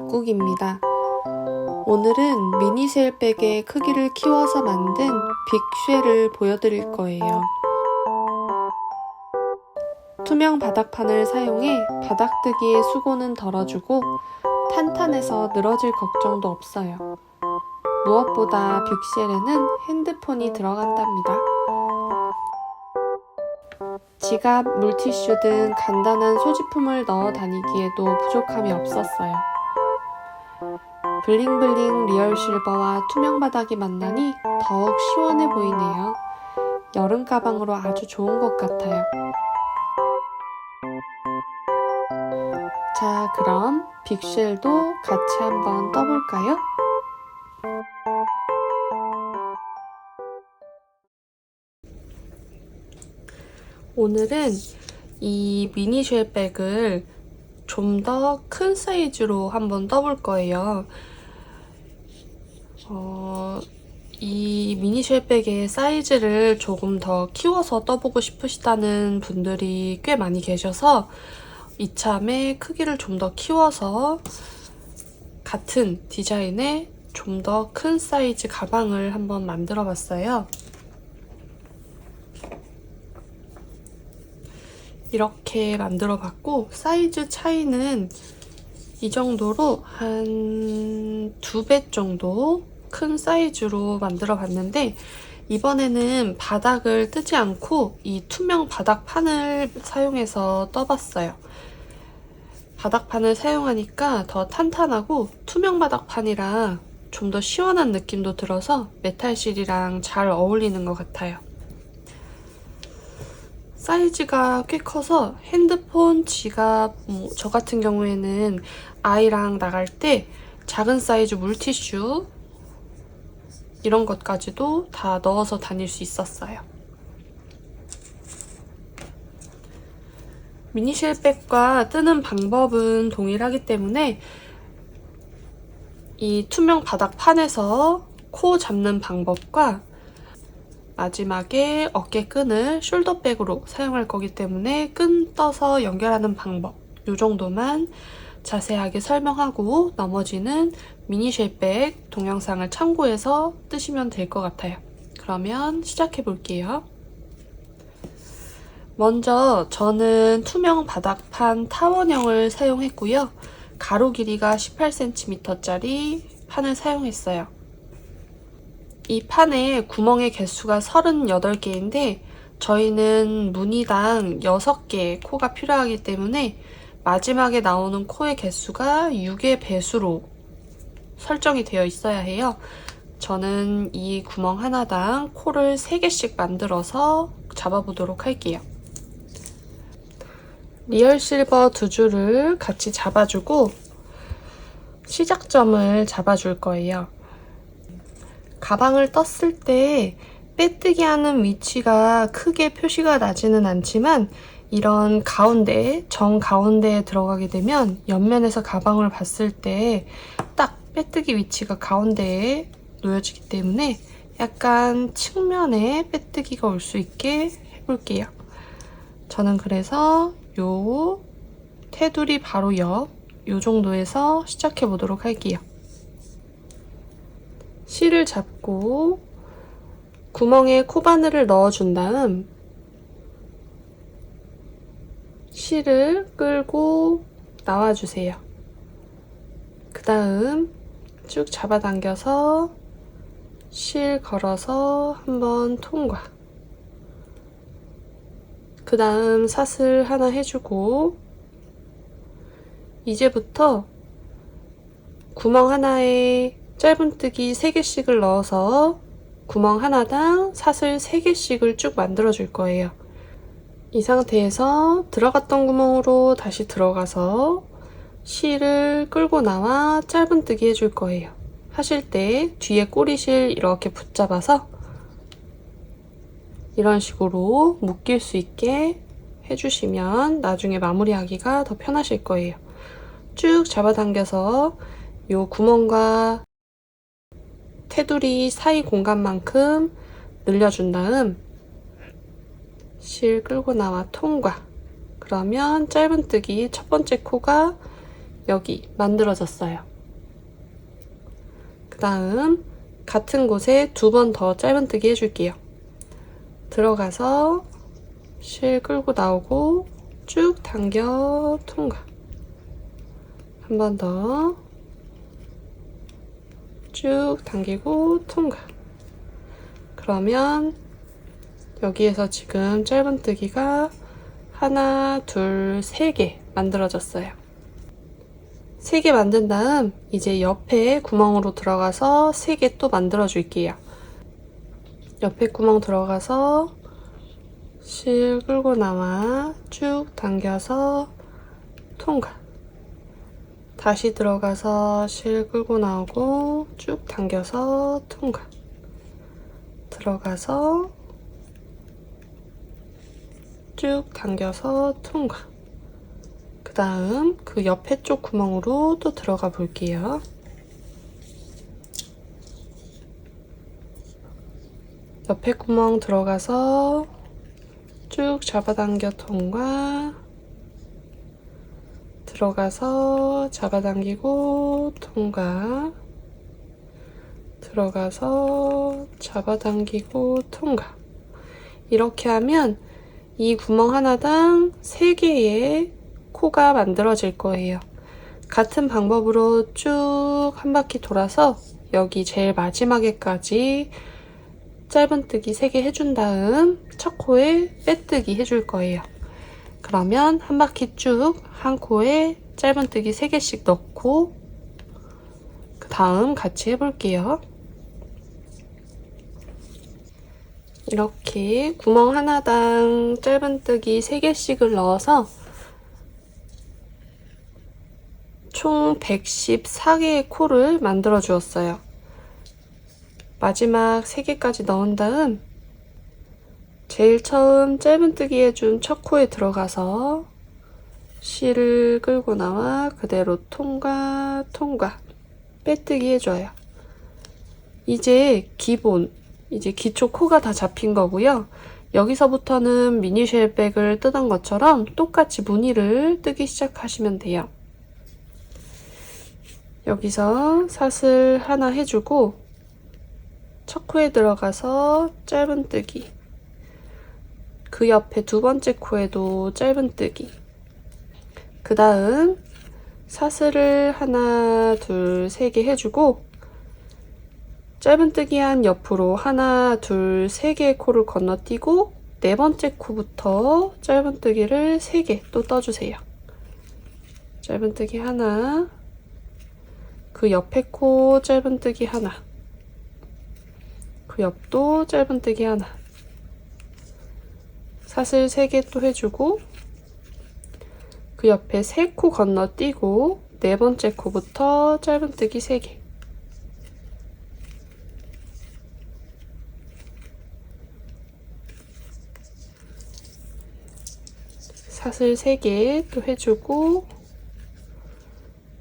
북국입니다. 오늘은 미니셀백의 크기를 키워서 만든 빅쉘을 보여드릴 거예요. 투명 바닥판을 사용해 바닥뜨기의 수고는 덜어주고 탄탄해서 늘어질 걱정도 없어요. 무엇보다 빅쉘에는 핸드폰이 들어간답니다. 지갑, 물티슈 등 간단한 소지품을 넣어 다니기에도 부족함이 없었어요. 블링블링 리얼 실버와 투명 바닥이 만나니 더욱 시원해 보이네요. 여름 가방으로 아주 좋은 것 같아요. 자, 그럼 빅쉘도 같이 한번 떠볼까요? 오늘은 이 미니쉘백을 좀 더 큰 사이즈로 한번 떠볼 거예요. 이 미니쉘백의 사이즈를 조금 더 키워서 떠보고 싶으시다는 분들이 꽤 많이 계셔서 이참에 크기를 좀 더 키워서 같은 디자인의 좀 더 큰 사이즈 가방을 한번 만들어 봤어요. 이렇게 만들어 봤고, 사이즈 차이는 이 정도로 한 2배 정도 큰 사이즈로 만들어 봤는데, 이번에는 바닥을 뜨지 않고 이 투명 바닥판을 사용해서 떠봤어요. 바닥판을 사용하니까 더 탄탄하고 투명 바닥판이라 좀 더 시원한 느낌도 들어서 메탈실이랑 잘 어울리는 것 같아요. 사이즈가 꽤 커서 핸드폰, 지갑, 저 같은 경우에는 아이랑 나갈 때 작은 사이즈 물티슈 이런 것까지도 다 넣어서 다닐 수 있었어요. 미니쉘백과 뜨는 방법은 동일하기 때문에 이 투명 바닥판에서 코 잡는 방법과 마지막에 어깨끈을 숄더백으로 사용할 거기 때문에 끈 떠서 연결하는 방법, 이 정도만 자세하게 설명하고 나머지는 미니쉘백 동영상을 참고해서 뜨시면 될 것 같아요. 그러면 시작해 볼게요. 먼저 저는 투명 바닥판 타원형을 사용했고요. 가로 길이가 18cm짜리 판을 사용했어요. 이 판에 구멍의 개수가 38개인데 저희는 무늬당 6개의 코가 필요하기 때문에 마지막에 나오는 코의 개수가 6의 배수로 설정이 되어 있어야 해요. 저는 이 구멍 하나당 코를 3개씩 만들어서 잡아보도록 할게요. 리얼 실버 2줄을 같이 잡아주고 시작점을 잡아줄 거예요. 가방을 떴을 때 빼뜨기 하는 위치가 크게 표시가 나지는 않지만 이런 가운데, 정가운데에 들어가게 되면 옆면에서 가방을 봤을 때 딱 빼뜨기 위치가 가운데에 놓여지기 때문에 약간 측면에 빼뜨기가 올 수 있게 해볼게요. 저는 그래서 요 테두리 바로 옆, 요 정도에서 시작해 보도록 할게요. 실을 잡고 구멍에 코바늘을 넣어준 다음 실을 끌고 나와주세요. 그 다음 쭉 잡아당겨서 실 걸어서 한번 통과. 그 다음 사슬 하나 해주고 이제부터 구멍 하나에 짧은뜨기 3개씩을 넣어서 구멍 하나당 사슬 3개씩을 쭉 만들어 줄 거예요. 이 상태에서 들어갔던 구멍으로 다시 들어가서 실을 끌고 나와 짧은뜨기 해줄 거예요. 하실 때 뒤에 꼬리실 이렇게 붙잡아서 이런 식으로 묶일 수 있게 해주시면 나중에 마무리하기가 더 편하실 거예요. 쭉 잡아당겨서 이 구멍과 테두리 사이 공간만큼 늘려준 다음 실 끌고 나와 통과. 그러면 짧은뜨기 첫 번째 코가 여기 만들어졌어요. 다음 같은 곳에 2번 더 짧은뜨기 해줄게요. 들어가서 실 끌고 나오고 쭉 당겨 통과. 한 번 더 쭉 당기고 통과. 그러면 여기에서 지금 짧은뜨기가 하나, 둘, 3개 만들어졌어요. 3개 만든 다음 이제 옆에 구멍으로 들어가서 3개 또 만들어 줄게요. 옆에 구멍 들어가서 실 끌고 나와 쭉 당겨서 통과. 다시 들어가서 실 끌고 나오고 쭉 당겨서 통과. 들어가서 쭉 당겨서 통과. 그 다음 그 옆에 쪽 구멍으로 또 들어가 볼게요. 옆에 구멍 들어가서 쭉 잡아당겨 통과. 들어가서 잡아당기고 통과. 들어가서 잡아당기고 통과. 이렇게 하면 이 구멍 하나당 3개의 코가 만들어질 거예요. 같은 방법으로 쭉 한 바퀴 돌아서 여기 제일 마지막에까지 짧은뜨기 3개 해준 다음 첫 코에 빼뜨기 해줄 거예요. 그러면 한 바퀴 쭉 한 코에 짧은뜨기 3개씩 넣고 그 다음 같이 해볼게요. 이렇게 구멍 하나당 짧은뜨기 3개씩을 넣어서 총 114개의 코를 만들어 주었어요. 마지막 3개까지 넣은 다음 제일 처음 짧은뜨기 해준 첫 코에 들어가서 실을 끌고 나와 그대로 통과, 통과, 빼뜨기 해줘요. 이제 기초 코가 다 잡힌 거고요. 여기서부터는 미니쉘백을 뜨던 것처럼 똑같이 무늬를 뜨기 시작하시면 돼요. 여기서 사슬 하나 해주고 첫 코에 들어가서 짧은뜨기, 그 옆에 2번째 코에도 짧은뜨기, 그 다음 사슬을 하나, 둘, 3개 해주고 짧은뜨기 한 옆으로 하나, 둘, 3개의 코를 건너뛰고 4번째 코부터 짧은뜨기를 3개 또 떠주세요. 짧은뜨기 하나, 그 옆에 코 짧은뜨기 하나, 그 옆도 짧은뜨기 하나, 사슬 3개 또 해주고 그 옆에 3코 건너뛰고 4번째 코부터 짧은뜨기 3개, 사슬 3개 또 해주고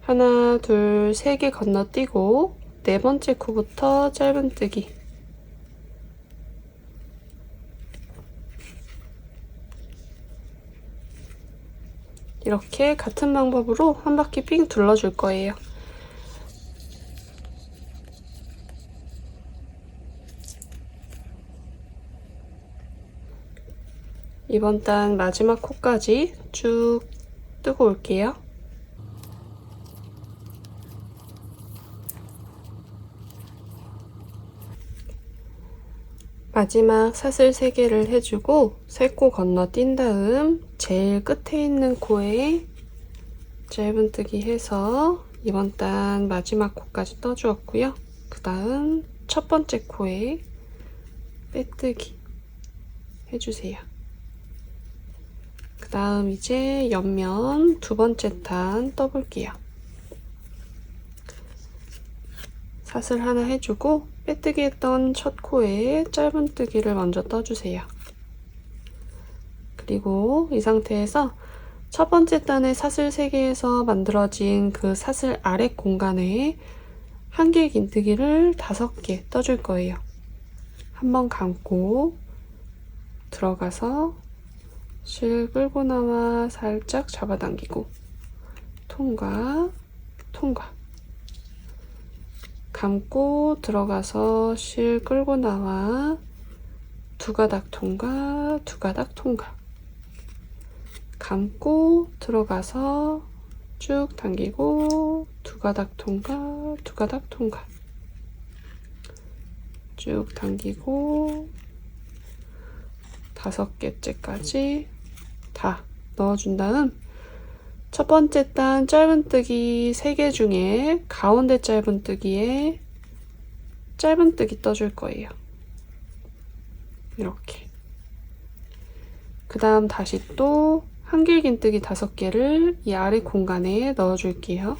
하나, 둘, 3개 건너뛰고 4번째 코부터 짧은뜨기, 이렇게 같은 방법으로 한 바퀴 삥 둘러줄 거예요. 이번 단 마지막 코까지 쭉 뜨고 올게요. 마지막 사슬 3개를 해주고 3코 건너뛴 다음 제일 끝에 있는 코에 짧은뜨기 해서 이번 단 마지막 코까지 떠주었고요. 그 다음 첫 번째 코에 빼뜨기 해주세요. 그 다음 이제 옆면 2번째 단 떠볼게요. 사슬 하나 해주고 빼뜨기 했던 첫 코에 짧은뜨기를 먼저 떠주세요. 그리고 이 상태에서 첫 번째 단의 사슬 3개에서 만들어진 그 사슬 아래 공간에 한 개의 긴뜨기를 5개 떠줄 거예요. 한번 감고 들어가서 실 끌고 나와 살짝 잡아당기고 통과, 통과. 감고 들어가서 실 끌고 나와 두 가닥 통과, 두 가닥 통과. 감고 들어가서 쭉 당기고 두 가닥 통과, 두 가닥 통과. 쭉 당기고 5개째까지 다 넣어준 다음 첫 번째 단 짧은뜨기 3개 중에 가운데 짧은뜨기에 짧은뜨기 떠줄 거예요. 이렇게. 그 다음 다시 또 한길긴뜨기 5개를 이 아래 공간에 넣어줄게요.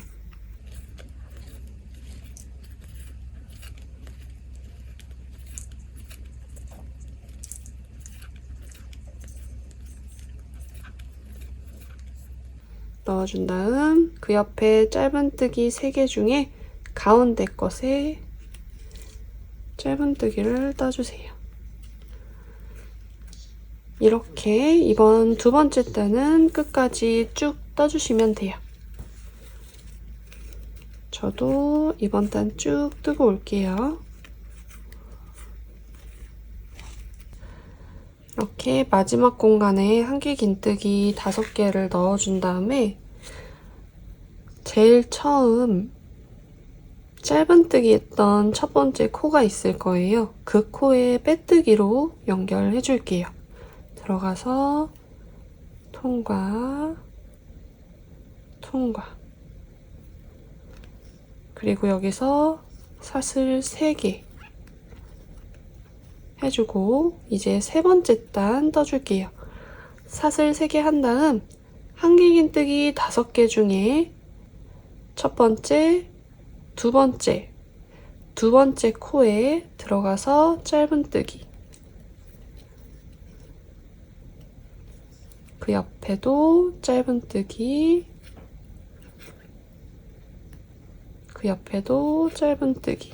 넣어준 다음 그 옆에 짧은뜨기 3개 중에 가운데 것에 짧은뜨기를 떠주세요. 이렇게 이번 두 번째 단은 끝까지 쭉 떠주시면 돼요. 저도 이번 단 쭉 뜨고 올게요. 이렇게 마지막 공간에 한길긴뜨기 5개를 넣어준 다음에 제일 처음 짧은뜨기 했던 첫 번째 코가 있을 거예요. 그 코에 빼뜨기로 연결해 줄게요. 들어가서 통과, 통과. 그리고 여기서 사슬 3개 해주고 이제 세 번째 단 떠줄게요. 사슬 3개 한 다음 한길긴뜨기 5개 중에 첫 번째, 두 번째 코에 들어가서 짧은뜨기. 그 옆에도 짧은뜨기, 그 옆에도 짧은뜨기.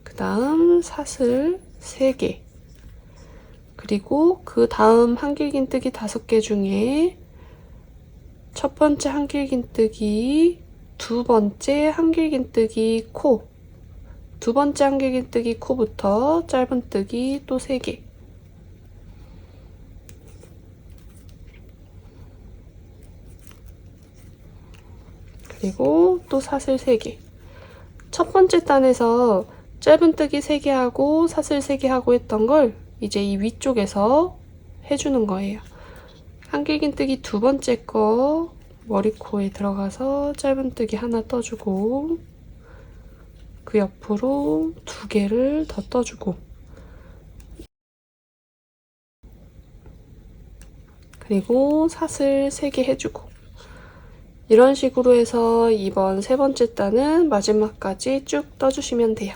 그 다음 사슬 3개. 그리고 그 다음 한길긴뜨기 5개 중에 첫 번째 한길긴뜨기, 두 번째 한길긴뜨기 코, 두 번째 한길긴뜨기 코부터 짧은뜨기 또 3개. 그리고 또 사슬 3개. 첫 번째 단에서 짧은뜨기 3개 하고 사슬 3개 하고 했던 걸 이제 이 위쪽에서 해주는 거예요. 한길긴뜨기 두 번째 거 머리코에 들어가서 짧은뜨기 하나 떠주고 그 옆으로 2개를 더 떠주고 그리고 사슬 3개 해주고 이런 식으로 해서 이번 세 번째 단은 마지막까지 쭉 떠주시면 돼요.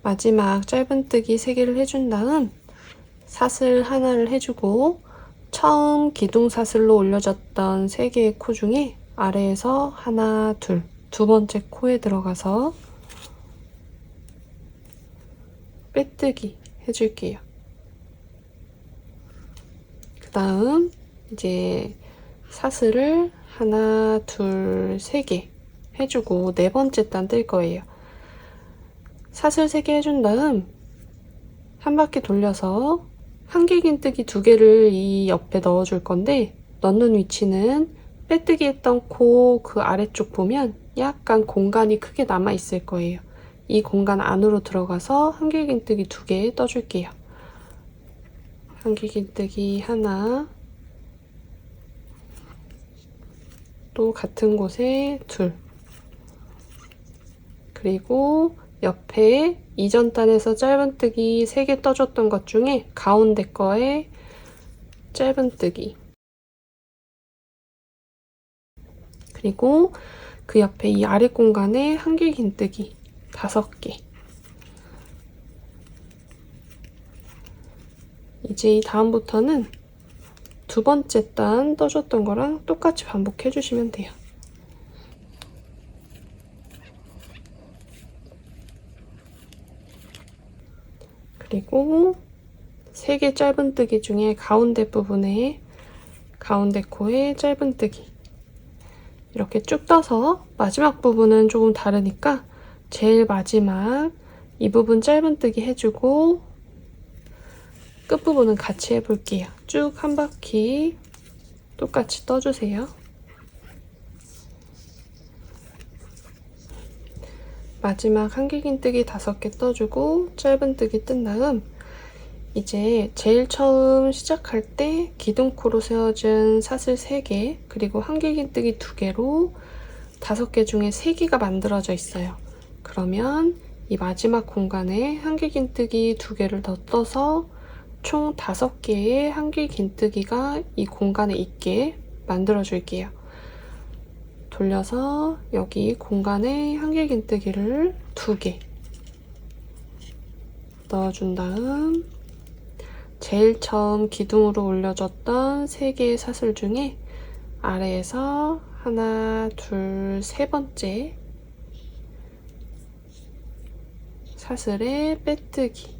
마지막 짧은뜨기 3개를 해준 다음 사슬 하나를 해주고 처음 기둥사슬로 올려줬던 3개의 코 중에 아래에서 하나, 두 번째 코에 들어가서 빼뜨기 해줄게요. 그 다음 이제 사슬을 하나, 3개 해주고 네 번째 단 뜰 거예요. 사슬 3개 해준 다음 한 바퀴 돌려서 한길긴뜨기 2개를 이 옆에 넣어줄 건데 넣는 위치는 빼뜨기 했던 코 그 아래쪽 보면 약간 공간이 크게 남아 있을 거예요. 이 공간 안으로 들어가서 한길긴뜨기 2개 떠줄게요. 한길긴뜨기 하나, 또 같은 곳에 2, 그리고 옆에 이전 단에서 짧은뜨기 3개 떠줬던 것 중에 가운데 거에 짧은뜨기, 그리고 그 옆에 이 아래 공간에 한길긴뜨기 5개. 이제 이 다음부터는 두 번째 단 떠줬던 거랑 똑같이 반복해 주시면 돼요. 그리고 3개 짧은뜨기 중에 가운데 부분에 가운데 코에 짧은뜨기 이렇게 쭉 떠서 마지막 부분은 조금 다르니까 제일 마지막 이 부분 짧은뜨기 해주고 끝부분은 같이 해볼게요. 쭉 한 바퀴 똑같이 떠주세요. 마지막 한길긴뜨기 5개 떠주고 짧은뜨기 뜬 다음 이제 제일 처음 시작할 때 기둥코로 세워준 사슬 3개 그리고 한길긴뜨기 2개로 5개 중에 3개가 만들어져 있어요. 그러면 이 마지막 공간에 한길긴뜨기 2개를 더 떠서 총 5개의 한길긴뜨기가 이 공간에 있게 만들어 줄게요. 돌려서 여기 공간에 한길긴뜨기를 2개 넣어준 다음 제일 처음 기둥으로 올려줬던 3개의 사슬 중에 아래에서 하나, 둘, 3번째 사슬에 빼뜨기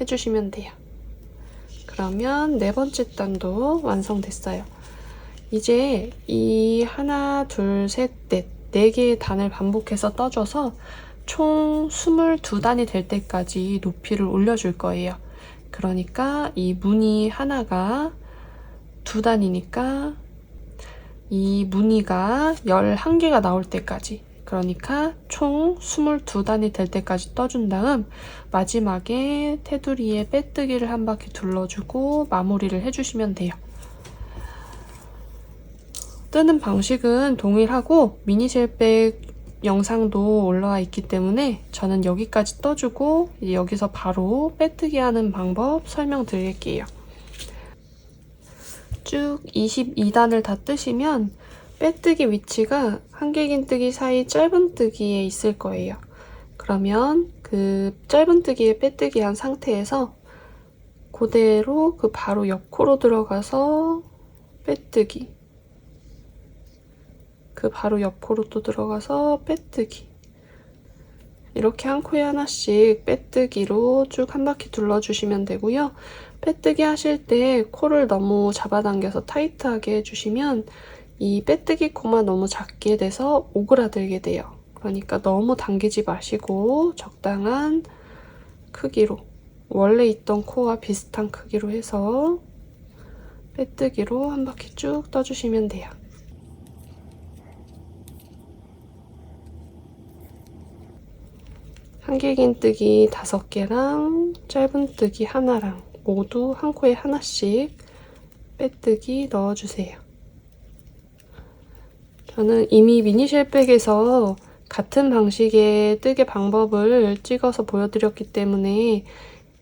해주시면 돼요. 그러면 4번째 단도 완성됐어요. 이제 이 하나, 둘, 셋, 넷 4개의 단을 반복해서 떠줘서 총 22단이 될 때까지 높이를 올려줄 거예요. 그러니까 이 무늬 하나가 2단이니까 이 무늬가 11개가 나올 때까지 그러니까 총 22단이 될 때까지 떠준 다음 마지막에 테두리에 빼뜨기를 한 바퀴 둘러주고 마무리를 해주시면 돼요. 뜨는 방식은 동일하고 미니쉘백 영상도 올라와 있기 때문에 저는 여기까지 떠주고 여기서 바로 빼뜨기 하는 방법 설명드릴게요. 쭉 22단을 다 뜨시면 빼뜨기 위치가 한길긴뜨기 사이 짧은뜨기에 있을 거예요. 그러면 그 짧은뜨기에 빼뜨기 한 상태에서 그대로 그 바로 옆코로 들어가서 빼뜨기 그 바로 옆코로 또 들어가서 빼뜨기 이렇게 한 코에 하나씩 빼뜨기로 쭉 한 바퀴 둘러주시면 되고요. 빼뜨기 하실 때 코를 너무 잡아당겨서 타이트하게 해주시면 이 빼뜨기 코만 너무 작게 돼서 오그라들게 돼요. 그러니까 너무 당기지 마시고 적당한 크기로 원래 있던 코와 비슷한 크기로 해서 빼뜨기로 한 바퀴 쭉 떠주시면 돼요. 한길긴뜨기 5개랑 짧은뜨기 하나랑 모두 한 코에 하나씩 빼뜨기 넣어주세요. 저는 이미 미니쉘백에서 같은 방식의 뜨개 방법을 찍어서 보여드렸기 때문에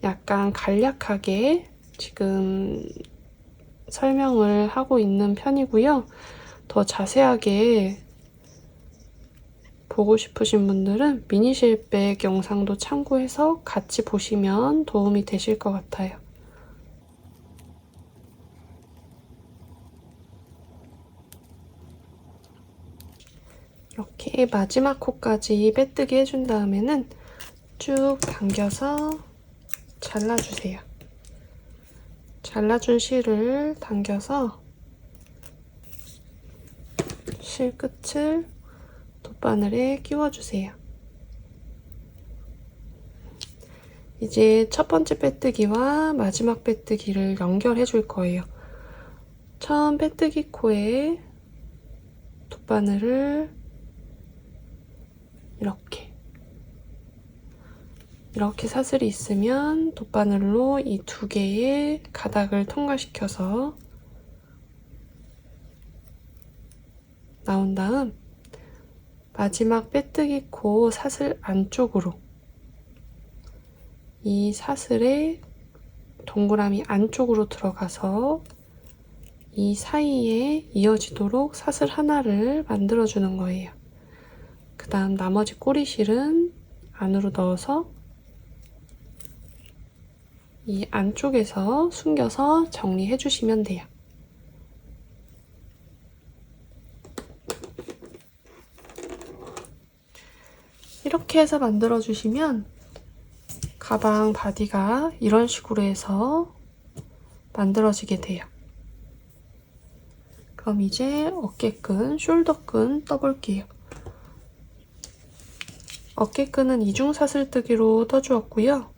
약간 간략하게 지금 설명을 하고 있는 편이고요. 더 자세하게 보고 싶으신 분들은 미니쉘백 영상도 참고해서 같이 보시면 도움이 되실 것 같아요. 이렇게 마지막 코까지 빼뜨기 해준 다음에는 쭉 당겨서 잘라주세요. 잘라준 실을 당겨서 실 끝을 돗바늘에 끼워주세요. 이제 첫 번째 빼뜨기와 마지막 빼뜨기를 연결해 줄 거예요. 처음 빼뜨기 코에 돗바늘을 이렇게 사슬이 있으면 돗바늘로 이 2개의 가닥을 통과시켜서 나온 다음 마지막 빼뜨기 코 사슬 안쪽으로 이 사슬의 동그라미 안쪽으로 들어가서 이 사이에 이어지도록 사슬 하나를 만들어주는 거예요. 그 다음 나머지 꼬리실은 안으로 넣어서 이 안쪽에서 숨겨서 정리해 주시면 돼요. 이렇게 해서 만들어 주시면 가방 바디가 이런 식으로 해서 만들어지게 돼요. 그럼 이제 어깨끈, 숄더끈 떠볼게요. 어깨끈은 이중 사슬뜨기로 떠주었고요.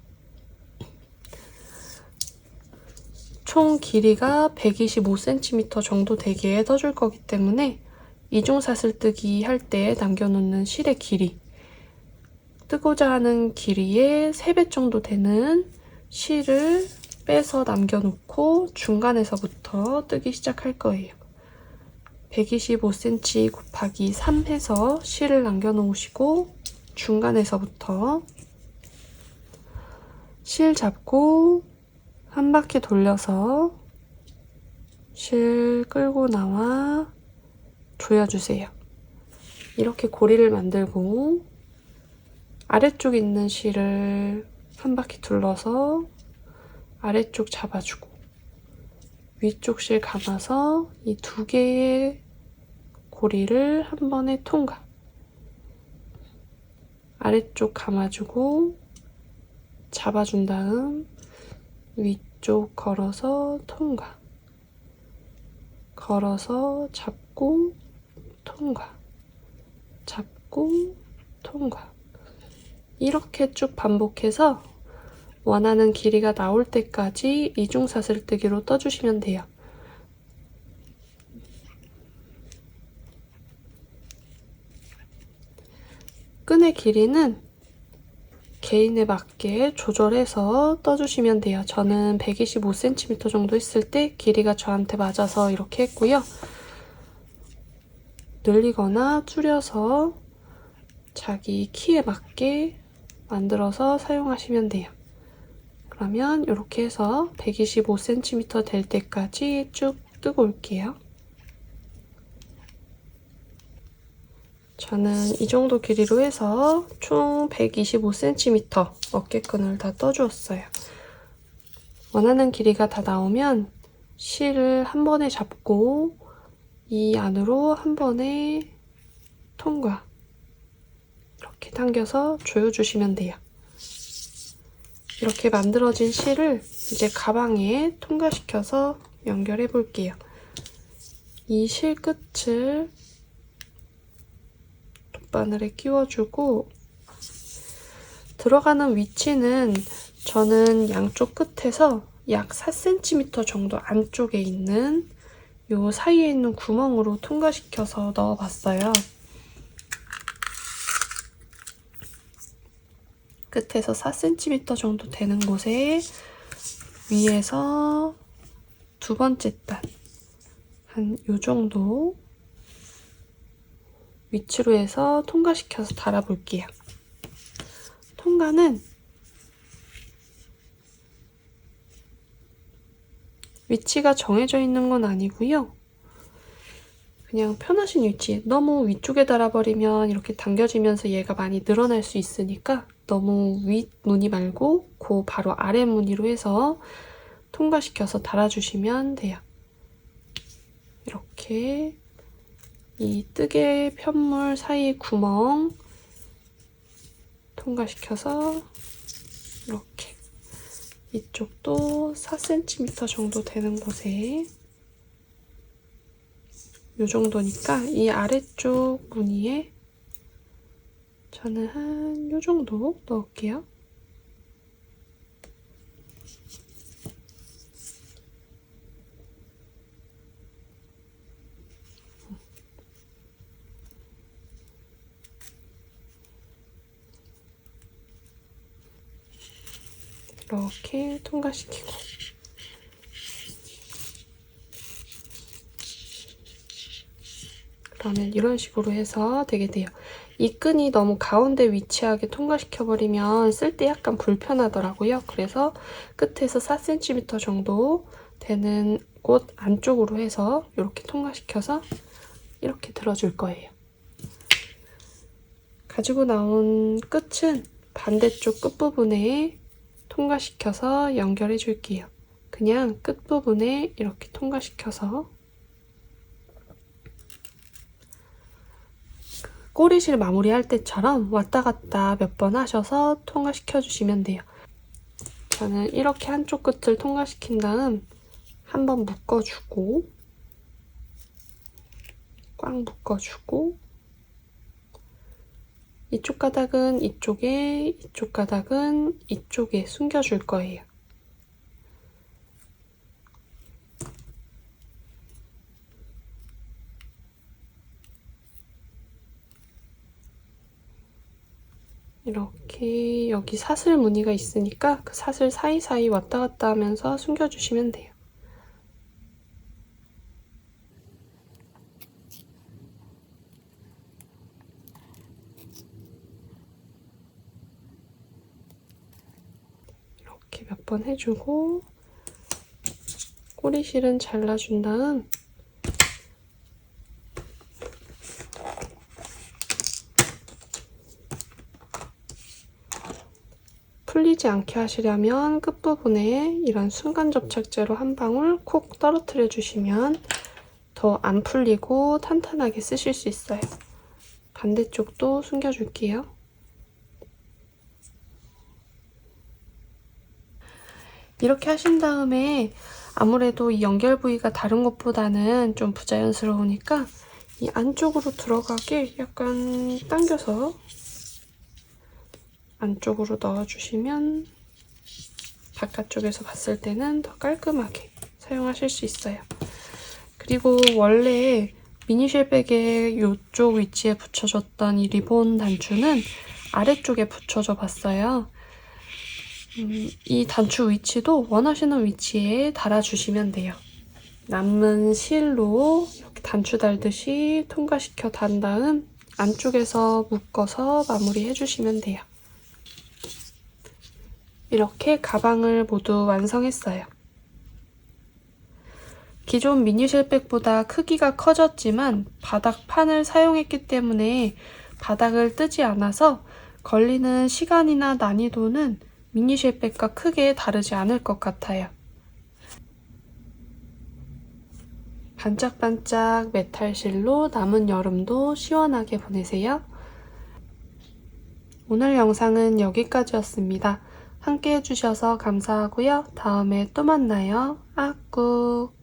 총 길이가 125cm 정도 되게 떠줄 거기 때문에 이중 사슬뜨기 할 때 남겨놓는 실의 길이, 뜨고자 하는 길이의 3배 정도 되는 실을 빼서 남겨놓고 중간에서부터 뜨기 시작할 거예요. 125cm 곱하기 3 해서 실을 남겨놓으시고 중간에서부터 실 잡고 한 바퀴 돌려서 실 끌고 나와 조여주세요. 이렇게 고리를 만들고 아래쪽 있는 실을 한 바퀴 둘러서 아래쪽 잡아주고 위쪽 실 감아서 이 2개의 고리를 한 번에 통과. 아래쪽 감아주고 잡아준 다음 위쪽 걸어서 통과. 걸어서 잡고 통과. 잡고 통과. 이렇게 쭉 반복해서 원하는 길이가 나올 때까지 이중사슬뜨기로 떠주시면 돼요. 끈의 길이는 개인에 맞게 조절해서 떠주시면 돼요. 저는 125cm 정도 했을 때 길이가 저한테 맞아서 이렇게 했고요. 늘리거나 줄여서 자기 키에 맞게 만들어서 사용하시면 돼요. 그러면 이렇게 해서 125cm 될 때까지 쭉 뜨고 올게요. 저는 이 정도 길이로 해서 총 125cm 어깨끈을 다 떠주었어요. 원하는 길이가 다 나오면 실을 한 번에 잡고 이 안으로 한 번에 통과. 이렇게 당겨서 조여주시면 돼요. 이렇게 만들어진 실을 이제 가방에 통과시켜서 연결해 볼게요. 이 실 끝을 돗바늘에 끼워주고 들어가는 위치는 저는 양쪽 끝에서 약 4cm 정도 안쪽에 있는 요 사이에 있는 구멍으로 통과시켜서 넣어봤어요. 끝에서 4cm 정도 되는 곳에 위에서 두 번째 단 한 요 정도 위치로 해서 통과시켜서 달아볼게요. 통과는 위치가 정해져 있는 건 아니고요. 그냥 편하신 위치, 너무 위쪽에 달아버리면 이렇게 당겨지면서 얘가 많이 늘어날 수 있으니까 너무 윗 무늬 말고 그 바로 아래 무늬로 해서 통과시켜서 달아주시면 돼요. 이렇게 이 뜨개 편물 사이 구멍 통과시켜서 이렇게 이쪽도 4cm 정도 되는 곳에 이 정도니까 이 아래쪽 무늬에 저는 한 이 정도 넣을게요. 이렇게 통과시키고 그러면 이런 식으로 해서 되게 돼요. 이 끈이 너무 가운데 위치하게 통과시켜버리면 쓸 때 약간 불편하더라고요. 그래서 끝에서 4cm 정도 되는 곳 안쪽으로 해서 이렇게 통과시켜서 이렇게 들어줄 거예요. 가지고 나온 끝은 반대쪽 끝부분에 통과시켜서 연결해 줄게요. 그냥 끝부분에 이렇게 통과시켜서 꼬리실 마무리할 때처럼 왔다 갔다 몇 번 하셔서 통과시켜 주시면 돼요. 저는 이렇게 한쪽 끝을 통과시킨 다음 한번 묶어주고 꽉 묶어주고, 이쪽 가닥은 이쪽에, 이쪽 가닥은 이쪽에 숨겨줄 거예요. 이렇게 여기 사슬 무늬가 있으니까 그 사슬 사이사이 왔다 갔다 하면서 숨겨주시면 돼요. 이렇게 몇 번 해주고 꼬리실은 잘라준 다음 풀리지 않게 하시려면 끝부분에 이런 순간 접착제로 한 방울 콕 떨어뜨려 주시면 더 안 풀리고 탄탄하게 쓰실 수 있어요. 반대쪽도 숨겨줄게요. 이렇게 하신 다음에 아무래도 이 연결 부위가 다른 것보다는 좀 부자연스러우니까 이 안쪽으로 들어가게 약간 당겨서 안쪽으로 넣어주시면 바깥쪽에서 봤을 때는 더 깔끔하게 사용하실 수 있어요. 그리고 원래 미니쉘백의 이쪽 위치에 붙여줬던 이 리본 단추는 아래쪽에 붙여줘 봤어요. 이 단추 위치도 원하시는 위치에 달아주시면 돼요. 남은 실로 이렇게 단추 달듯이 통과시켜 단 다음 안쪽에서 묶어서 마무리 해주시면 돼요. 이렇게 가방을 모두 완성했어요. 기존 미니쉘백보다 크기가 커졌지만 바닥판을 사용했기 때문에 바닥을 뜨지 않아서 걸리는 시간이나 난이도는 미니쉘백과 크게 다르지 않을 것 같아요. 반짝반짝 메탈실로 남은 여름도 시원하게 보내세요. 오늘 영상은 여기까지였습니다. 함께 해주셔서 감사하고요. 다음에 또 만나요. 아꾹.